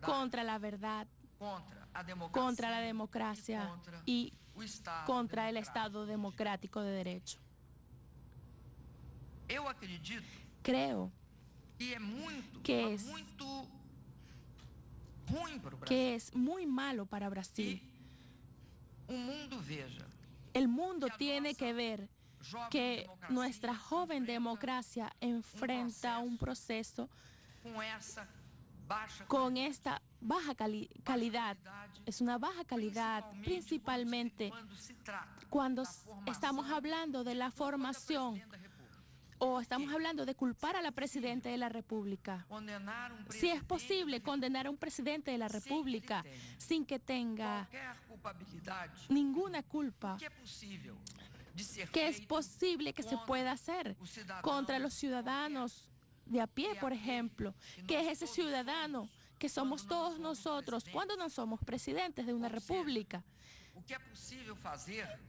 contra la verdad, contra la democracia y contra el Estado democrático de derecho. Creo que es muy malo para Brasil. El mundo tiene que ver que nuestra joven democracia enfrenta un proceso con esta baja calidad. Es una baja calidad, principalmente cuando estamos hablando de la formación o estamos hablando de culpar a la Presidenta de la República. Si es posible condenar a un Presidente de la República sin que tenga ninguna culpa, ¿qué es posible que se pueda hacer contra los ciudadanos de a pie, por ejemplo? ¿Qué es ese ciudadano que somos todos nosotros cuando no somos presidentes de una república?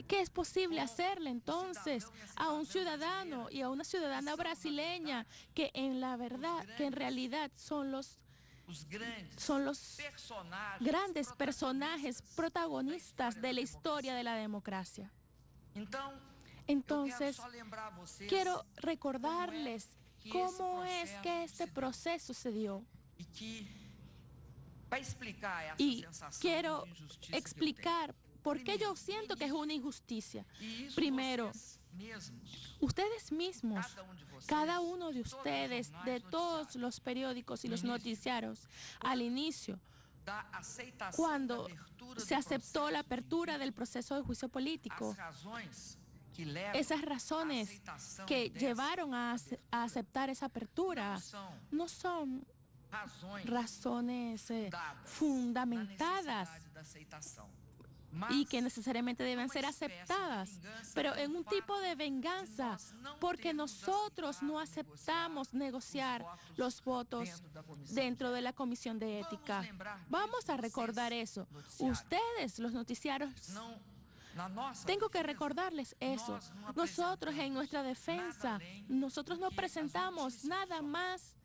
¿Qué es posible hacerle entonces a un ciudadano y a una ciudadana brasileña que en realidad son los grandes personajes protagonistas de la historia de la democracia? Entonces, quiero recordarles cómo es que este proceso se dio. Y quiero explicar por qué yo siento que es una injusticia. Primero, ustedes mismos, cada uno de ustedes, de todos los periódicos y los noticiarios, al inicio, cuando se aceptó la apertura del proceso de juicio político, esas razones que llevaron a aceptar esa apertura no son razones fundamentadas y que necesariamente deben ser aceptadas, pero en un tipo de venganza, porque nosotros no aceptamos negociar los votos dentro de la Comisión de Ética. Vamos a recordar eso. Ustedes, los noticiarios, tengo que recordarles eso. Nosotros en nuestra defensa, nosotros no presentamos nada más,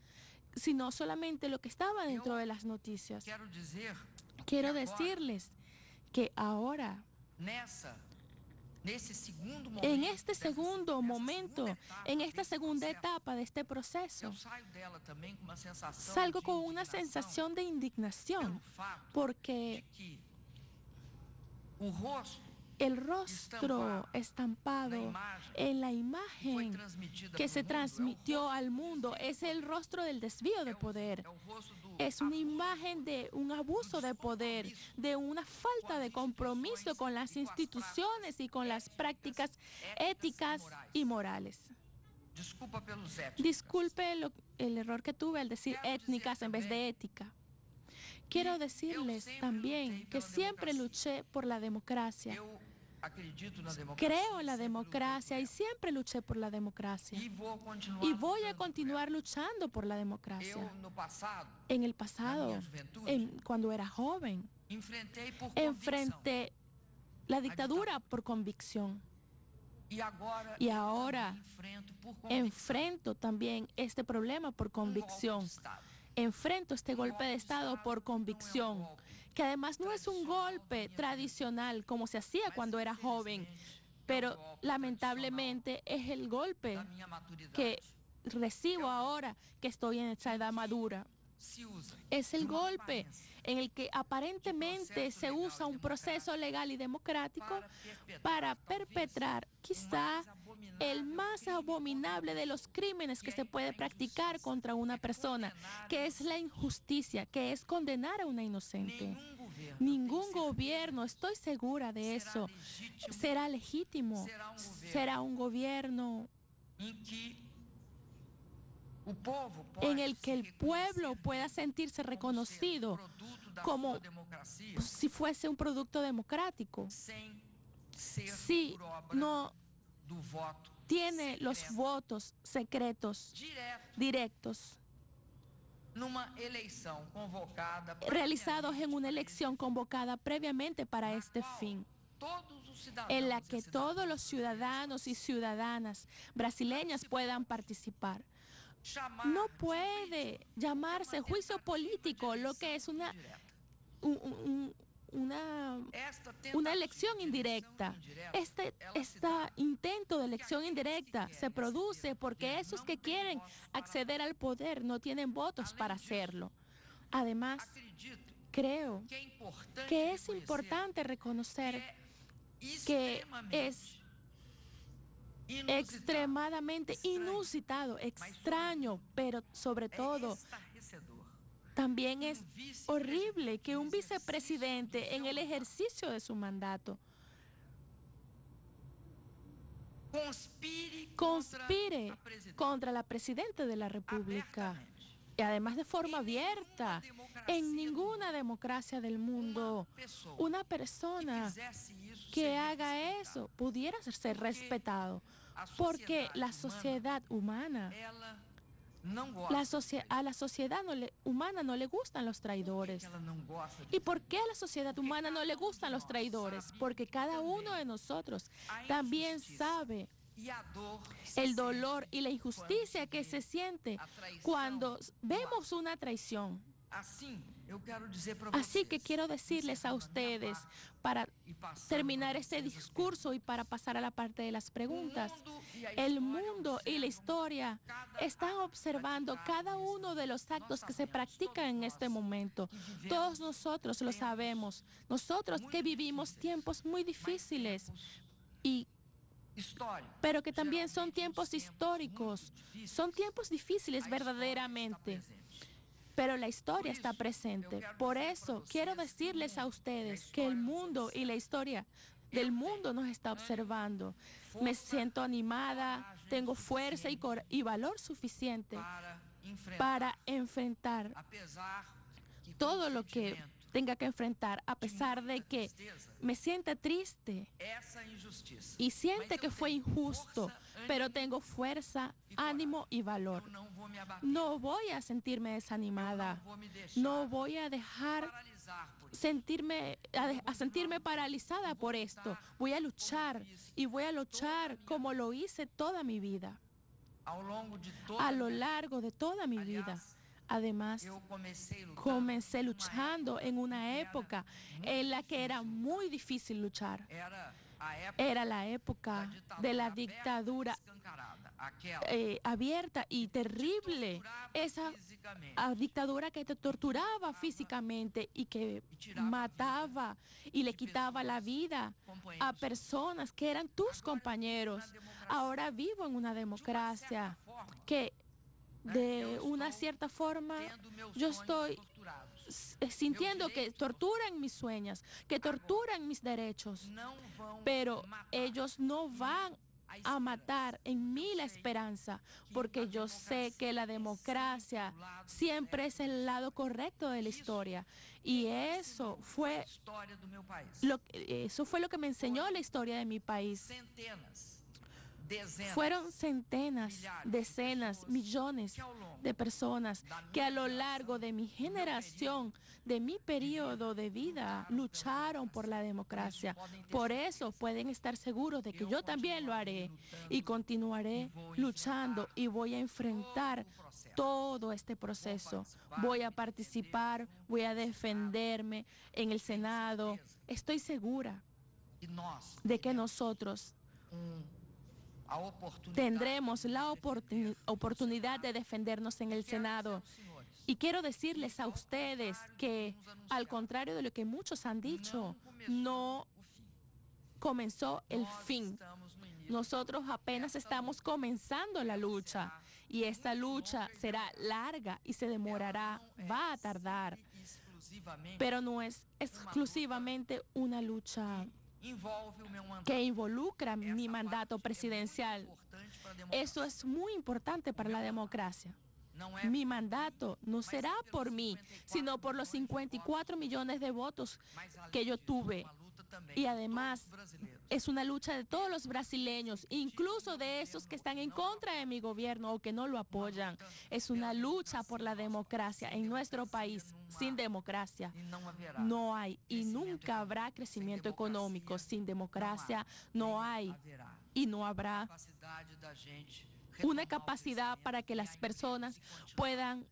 sino solamente lo que estaba dentro de las noticias. Quiero decirles que ahora, en este segundo momento, en esta segunda etapa de este proceso, salgo con una sensación de indignación, porque el rostro estampado en la imagen que se transmitió al mundo es el rostro del desvío de poder. Es una imagen de un abuso de poder, de una falta de compromiso con las instituciones y con las prácticas éticas y morales. Disculpe el error que tuve al decir étnicas en vez de ética. Quiero decirles también que siempre luché por la democracia. Creo en la democracia y siempre luché por la democracia. Y voy a continuar luchando por la democracia. En el pasado, cuando era joven, enfrenté la dictadura por convicción. Y ahora enfrento también este problema por convicción. Enfrento este golpe de Estado por convicción, que además no es un golpe tradicional como se hacía cuando era joven, pero lamentablemente es el golpe que recibo ahora que estoy en esta edad madura. Es el golpe en el que aparentemente se usa un proceso legal y democrático para perpetrar quizá el más abominable de los crímenes que se puede practicar contra una persona, que es la injusticia, que es condenar a una inocente. Ningún gobierno, estoy segura de eso, será legítimo, será un gobierno en el que el pueblo pueda sentirse reconocido como si fuese un producto democrático. Si no tiene los votos secretos directos realizados en una elección convocada previamente para este fin, en la que todos los ciudadanos y ciudadanas brasileñas puedan participar. no puede llamarse juicio político lo que es una elección indirecta. Este intento de elección indirecta se produce porque esos que quieren acceder al poder no tienen votos para hacerlo. Además, creo que es importante reconocer que es extremadamente inusitado, extraño, pero sobre todo también es horrible que un vicepresidente en el ejercicio de su mandato conspire contra la presidenta de la República. Y además de forma abierta, en ninguna democracia del mundo, una persona que haga eso pudiera ser respetado, porque la sociedad humana, a la sociedad humana no le gustan los traidores. ¿Y por qué a la sociedad humana no le gustan los traidores? Porque cada uno de nosotros también sabe el dolor y la injusticia que se siente cuando vemos una traición. Así que quiero decirles a ustedes, para terminar este discurso y para pasar a la parte de las preguntas, el mundo y la historia están observando cada uno de los actos que se practican en este momento. Todos nosotros lo sabemos, nosotros que vivimos tiempos muy difíciles, pero que también son tiempos históricos, son tiempos difíciles verdaderamente. Pero la historia está presente. Por eso quiero decirles a ustedes que el mundo y la historia del mundo nos está observando. Me siento animada, tengo fuerza y valor suficiente para enfrentar todo lo que tenga que enfrentar, a pesar de que me sienta triste y siente que fue injusto, pero tengo fuerza, ánimo y valor. No voy a sentirme desanimada, no voy a dejar sentirme paralizada por esto. Voy a luchar y voy a luchar como lo hice toda mi vida, a lo largo de toda mi vida. Además, comencé luchando en una época en la que era muy difícil luchar. Era la época de la dictadura abierta y terrible. Esa dictadura que te torturaba físicamente y que mataba y le quitaba la vida a personas que eran tus compañeros. Ahora vivo en una democracia que de una cierta forma yo estoy sintiendo que torturan mis sueños, que torturan mis derechos, pero ellos no van a matar en mí la esperanza, porque yo sé que la democracia siempre es el lado correcto de la historia, y eso fue lo que me enseñó la historia de mi país. Fueron centenas, decenas, millones de personas que a lo largo de mi generación, de mi periodo de vida, lucharon por la democracia. Por eso pueden estar seguros de que yo también lo haré y continuaré luchando y voy a enfrentar todo este proceso. Voy a participar, voy a defenderme en el Senado. Estoy segura de que nosotros tendremos la oportunidad de defendernos en el Senado. Y quiero decirles a ustedes que, al contrario de lo que muchos han dicho, no comenzó el fin. Nosotros apenas estamos comenzando la lucha, y esta lucha será larga y se demorará, va a tardar, pero no es exclusivamente una lucha que involucra mi mandato presidencial. Eso es muy importante para la democracia. Mi mandato no será por mí, sino por los 54 millones de votos que yo tuve. Y además es una lucha de todos los brasileños, incluso de esos que están en contra de mi gobierno o que no lo apoyan. Es una lucha por la democracia en nuestro país. Sin democracia no hay y nunca habrá crecimiento económico. Sin democracia no hay y no habrá una capacidad para que las personas puedan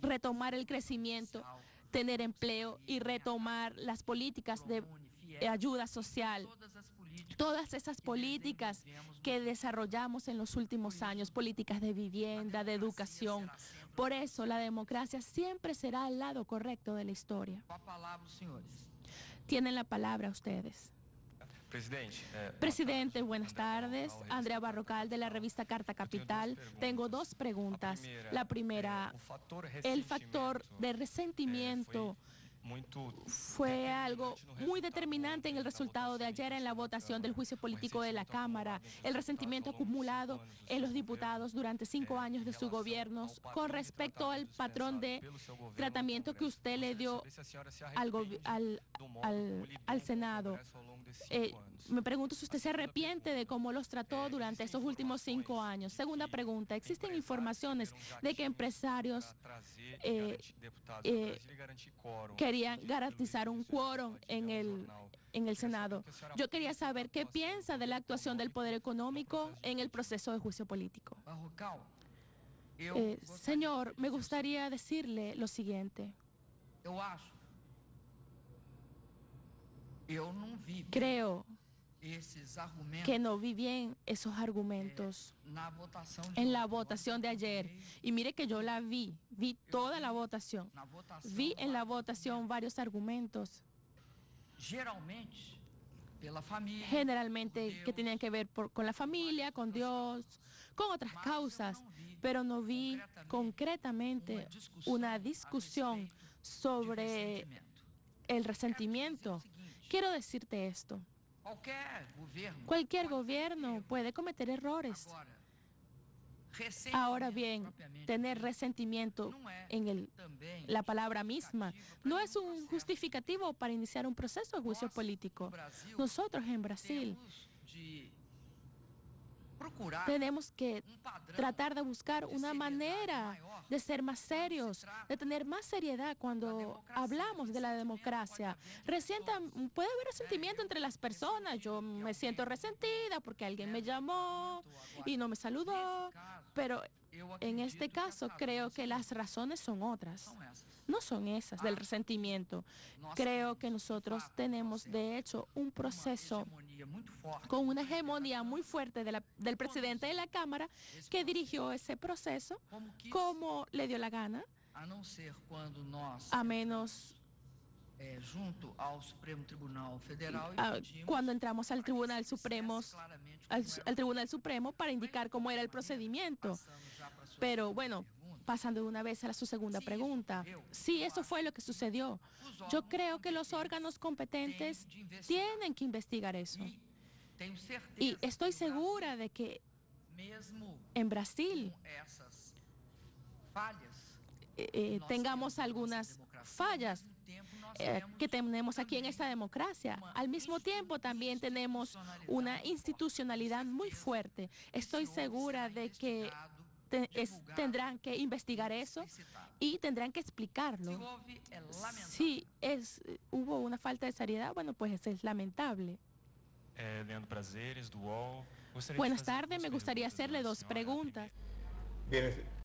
retomar el crecimiento, tener empleo y retomar las políticas de ayuda social. Todas esas políticas que desarrollamos en los últimos años, políticas de vivienda, de educación. Por eso la democracia siempre será al lado correcto de la historia. Tienen la palabra ustedes. Presidente, buenas tardes. Andrea Barrocal, de la revista Carta Capital. Tengo dos preguntas. La primera, el factor de resentimiento fue algo muy determinante en el resultado de ayer en la votación del juicio político de la Cámara. El resentimiento acumulado en los diputados durante 5 años de su gobierno con respecto al patrón de tratamiento que usted le dio al Senado. Me pregunto si usted se arrepiente de cómo los trató durante estos últimos 5 años. Segunda pregunta, ¿existen informaciones de que empresarios querían garantizar un quórum en el Senado? Yo quería saber qué piensa de la actuación del poder económico en el proceso de juicio político. Señor, me gustaría decirle lo siguiente. Creo que no vi bien esos argumentos en la votación de ayer. Y mire que yo la vi toda la votación. Vi en la votación varios argumentos, generalmente que tenían que ver con la familia, con Dios, con otras causas, pero no vi concretamente una discusión sobre el resentimiento. Quiero decirte esto. Cualquier gobierno puede cometer errores. Ahora bien, tener resentimiento en la palabra misma no es un justificativo para iniciar un proceso de juicio político. Nosotros en Brasil tenemos que tratar de buscar una manera de ser más serios, de tener más seriedad cuando hablamos de la democracia. Puede haber resentimiento entre las personas. Yo me siento resentida porque alguien me llamó y no me saludó, pero en este caso creo que las razones son otras. No son esas del resentimiento. Creo que nosotros tenemos, de hecho, un proceso con una hegemonía muy fuerte del presidente de la Cámara que dirigió ese proceso como le dio la gana, a menos cuando entramos al Tribunal Supremo, al Tribunal Supremo para indicar cómo era el procedimiento. Pero bueno, pasando de una vez a su segunda pregunta. Sí, eso fue lo que sucedió. Yo creo que los órganos competentes tienen que investigar eso. Y estoy segura de que en Brasil tengamos algunas fallas que tenemos aquí en esta democracia. Al mismo tiempo también tenemos una institucionalidad muy fuerte. Estoy segura de que tendrán que investigar eso y tendrán que explicarlo. Si hubo una falta de seriedad, bueno, pues eso es lamentable. Buenas tardes, me gustaría hacerle 2 preguntas.